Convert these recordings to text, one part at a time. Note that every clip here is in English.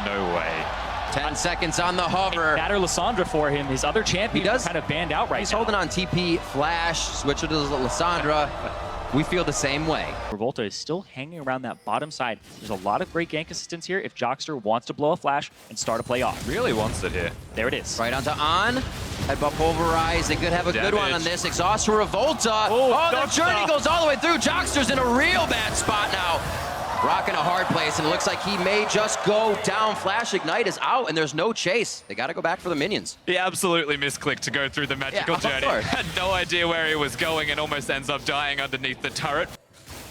No way. 10 seconds on the hover. That or Lissandra for him. His other champion is kind of banned out right He's now. holding on TP, flash, switch it to Lissandra. We feel the same way. Revolta is still hanging around that bottom side. There's a lot of great gank assistance here if Jockster wants to blow a flash and start a play off. Really wants it here. There it is. Right onto On. Headbutt pulverize. They could have a good one on this. Exhaust for Revolta. Oh, the journey goes all the way through. Jockster's in a real bad spot now. Rocking a hard place, and it looks like he may just go down. Flash Ignite is out, and there's no chase. They got to go back for the minions. He absolutely misclicked to go through the magical journey. Had no idea where he was going and almost ends up dying underneath the turret.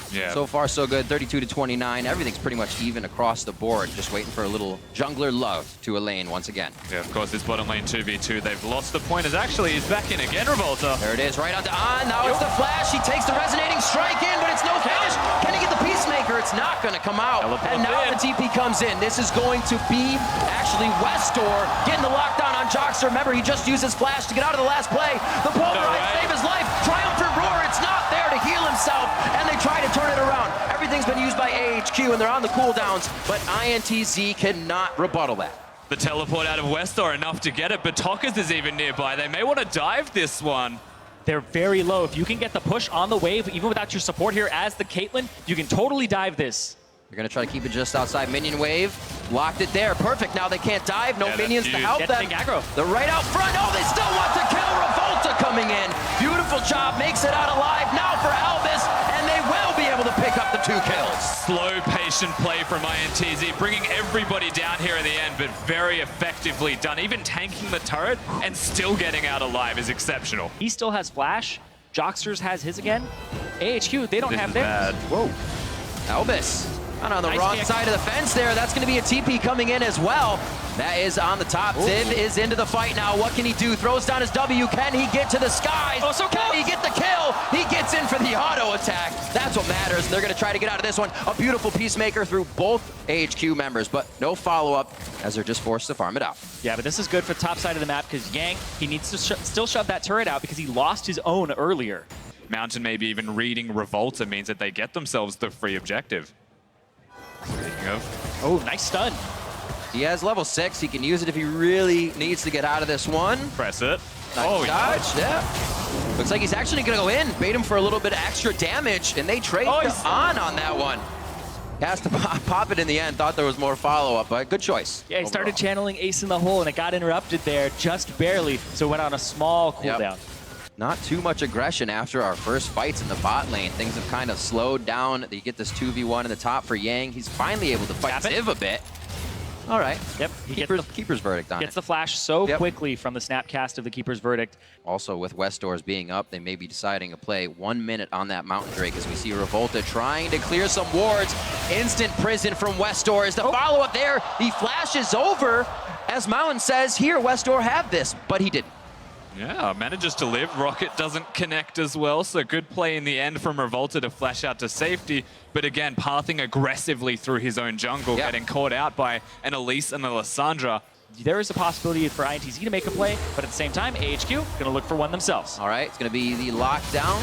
Yeah. So far, so good. 32 to 29. Everything's pretty much even across the board. Just waiting for a little jungler love to a lane once again. Yeah, of course, this bottom lane 2v2. They've lost the pointers. Actually, he's back in again, Revolta. There it is, right onto On. Now it's the flash. He takes the resonating strike in, but it's no finish. Can he get the Peacemaker? It's not going to come out. And now the TP comes in. This is going to be actually Westdoor getting the lockdown on Jockster. Remember, he just used his flash to get out of the last play. The pulverize save his life. Triumphant roar. It's not there to heal himself, and they try to turn it around. Everything's been used by AHQ, and they're on the cooldowns, but INTZ cannot rebuttal that. The teleport out of Westdoor enough to get it, but tockers is even nearby. They may want to dive this one. They're very low. If you can get the push on the wave, even without your support here as the Caitlyn, you can totally dive this. They're going to try to keep it just outside minion wave. Locked it there. Perfect. Now they can't dive. No minions to help them. They're right out front. Oh, they still want to kill. Revolta coming in. Beautiful job. Makes it out alive now for Albis, and they will be able to pick up the 2 kills. Slow, patient play from INTZ, bringing everybody down here in the end, but very effectively done. Even tanking the turret and still getting out alive is exceptional. He still has flash. Jocksters has his again. AHQ, they don't have theirs. Whoa. Albis. On the wrong side of the fence there. That's going to be a TP coming in as well. That is on the top. Ziv is into the fight now. What can he do? Throws down his W. Can he get to the skies? Oh, so can he get the kill? He gets in for the auto attack. That's what matters. And they're going to try to get out of this one. A beautiful Peacemaker through both AHQ members, but no follow-up as they're just forced to farm it out. Yeah, but this is good for top side of the map because Yang, he needs to still shove that turret out because he lost his own earlier. Mountain maybe even reading Revolta means that they get themselves the free objective. Speaking of. Oh, nice stun. He has level 6. He can use it if he really needs to get out of this one. Press it. Nice dodge. Yeah. Looks like he's actually going to go in. Bait him for a little bit of extra damage, and they trade on that one. He has to pop it in the end. Thought there was more follow-up, but good choice. Yeah, he started channeling Ace in the hole, and it got interrupted there just barely, so it went on a small cooldown. Not too much aggression after our first fights in the bot lane. Things have kind of slowed down. You get this 2v1 in the top for Yang. He's finally able to fight Ziv a bit. All right. Yep. Keeper's verdict on it. Gets the flash so quickly from the snapcast of the Keeper's verdict. Also, with Westdoors being up, they may be deciding to play 1 minute on that Mountain Drake as we see Revolta trying to clear some wards. Instant prison from Westdoor is the follow-up there. He flashes over as Mountain says, here, Westdoor, have this, but he didn't. Yeah, manages to live. Rocket doesn't connect as well, so good play in the end from Revolta to flash out to safety. But again, pathing aggressively through his own jungle, getting caught out by an Elise and a Lissandra. There is a possibility for INTZ to make a play, but at the same time, AHQ going to look for one themselves. All right, it's going to be the lockdown.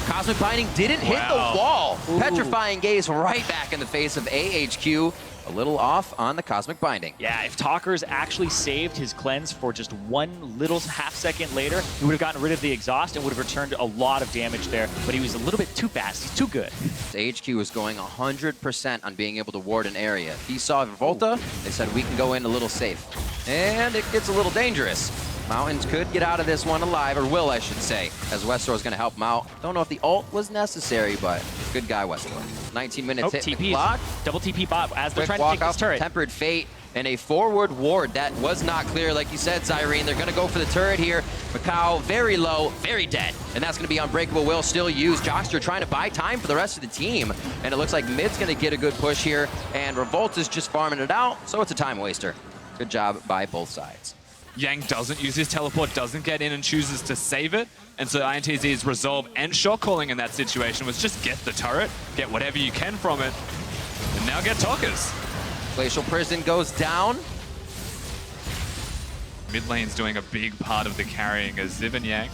Cosmic Binding didn't hit the wall. Petrifying Gaze right back in the face of AHQ. A little off on the Cosmic Binding. Yeah, if Tockers actually saved his cleanse for just 1 little half-second later, he would have gotten rid of the exhaust and would have returned a lot of damage there, but he was a little bit too fast. He's too good. AHQ was going 100% on being able to ward an area. If he saw Revolta, they said, we can go in a little safe. And it gets a little dangerous. Mountains could get out of this one alive, or will, I should say, as Westdoor is going to help him out. Don't know if the ult was necessary, but good guy, Westdoor. 19 minutes hit the clock. Double TP bot as they're trying to take this turret. Tempered Fate and a forward ward that was not clear, like you said, Zyrene. They're going to go for the turret here. micaO very low, very dead, and that's going to be Unbreakable Will still used. Jockster trying to buy time for the rest of the team, and it looks like mid's going to get a good push here, and Revolta's just farming it out, so it's a time waster. Good job by both sides. Yang doesn't use his teleport, doesn't get in and chooses to save it. And so INTZ's resolve and shot calling in that situation was just get the turret, get whatever you can from it, and now get tockers. Glacial Prison goes down. Mid lane's doing a big part of the carrying as Ziv and Yang.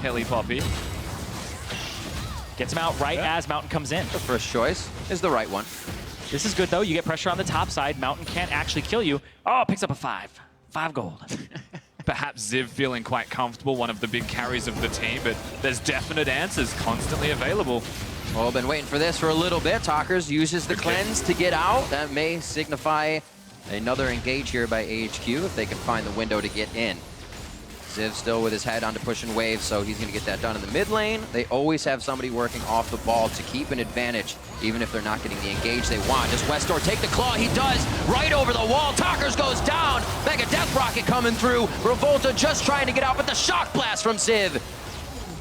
Heli Poppy. Gets him out right as Mountain comes in. The first choice is the right one. This is good, though. You get pressure on the top side. Mountain can't actually kill you. Oh, picks up a 5. 5 gold. Perhaps Ziv feeling quite comfortable, one of the big carries of the team, but there's definite answers constantly available. Well, been waiting for this for a little bit. Tockers uses the cleanse to get out. That may signify another engage here by AHQ if they can find the window to get in. Ziv still with his head onto pushing waves, so he's going to get that done in the mid lane. They always have somebody working off the ball to keep an advantage, even if they're not getting the engage they want. Does Westdoor take the claw? He does, right over the wall. Tockers goes down. Mega Death Rocket coming through. Revolta just trying to get out, but the shock blast from Ziv.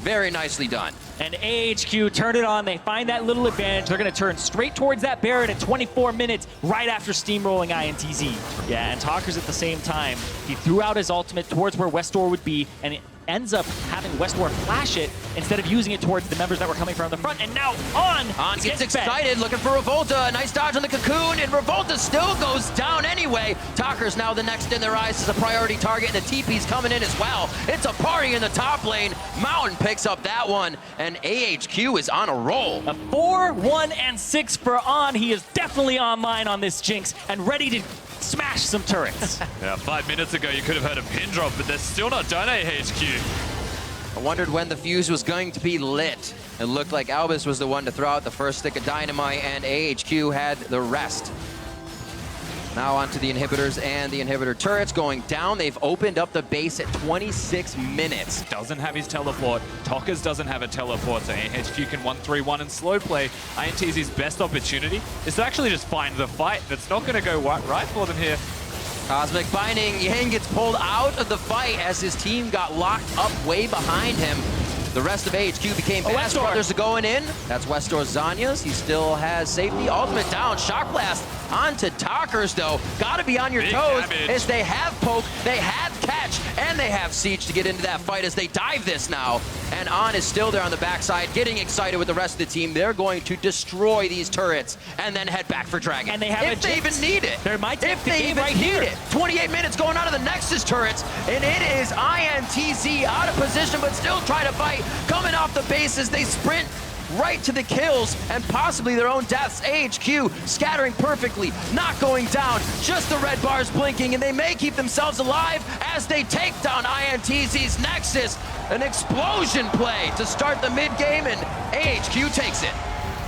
Very nicely done. And AHQ turn it on. They find that little advantage. They're going to turn straight towards that Baron at 24 minutes right after steamrolling INTZ. Yeah, and Tockers at the same time. He threw out his ultimate towards where Westdoor would be, and it ends up having Westdoor flash it instead of using it towards the members that were coming from the front. And now On gets excited, looking for Revolta. A nice dodge on the cocoon, and Revolta still goes down anyway. Tockers now the next in their eyes is a priority target, and the TP's coming in as well. It's a party in the top lane. Mountain picks up that one, and AHQ is on a roll. A 4, 1, and 6 for On. He is definitely online on this Jinx and ready to smash some turrets. Yeah, 5 minutes ago you could have heard a pin drop, but they're still not done, AHQ. I wondered when the fuse was going to be lit. It looked like Albis was the one to throw out the first stick of dynamite, and AHQ had the rest. Now onto the inhibitors and the inhibitor turrets going down. They've opened up the base at 26 minutes. Doesn't have his teleport. Tockers doesn't have a teleport, so AHQ can 1-3-1 and slow play. INTZ's best opportunity is to actually just find the fight. That's not going to go right for them here. Cosmic Binding, Yang gets pulled out of the fight as his team got locked up way behind him. The rest of AHQ became Bass Brothers going in. That's Westdoor's Zanya's. He still has safety. Ultimate down. Shock Blast onto Tockers, though. Got to be on your toes as they have Poke, they have Catch, and they have Siege to get into that fight as they dive this now. And On is still there on the backside, getting excited with the rest of the team. They're going to destroy these turrets and then head back for Dragon. And they have if they even need it. There might if they even need it. 28 minutes going on to the Nexus turrets, and it is INTZ out of position, but still trying to fight. Coming off the bases, they sprint right to the kills and possibly their own deaths. AHQ scattering perfectly, not going down, just the red bars blinking, and they may keep themselves alive as they take down INTZ's Nexus. An explosion play to start the mid game, and AHQ takes it.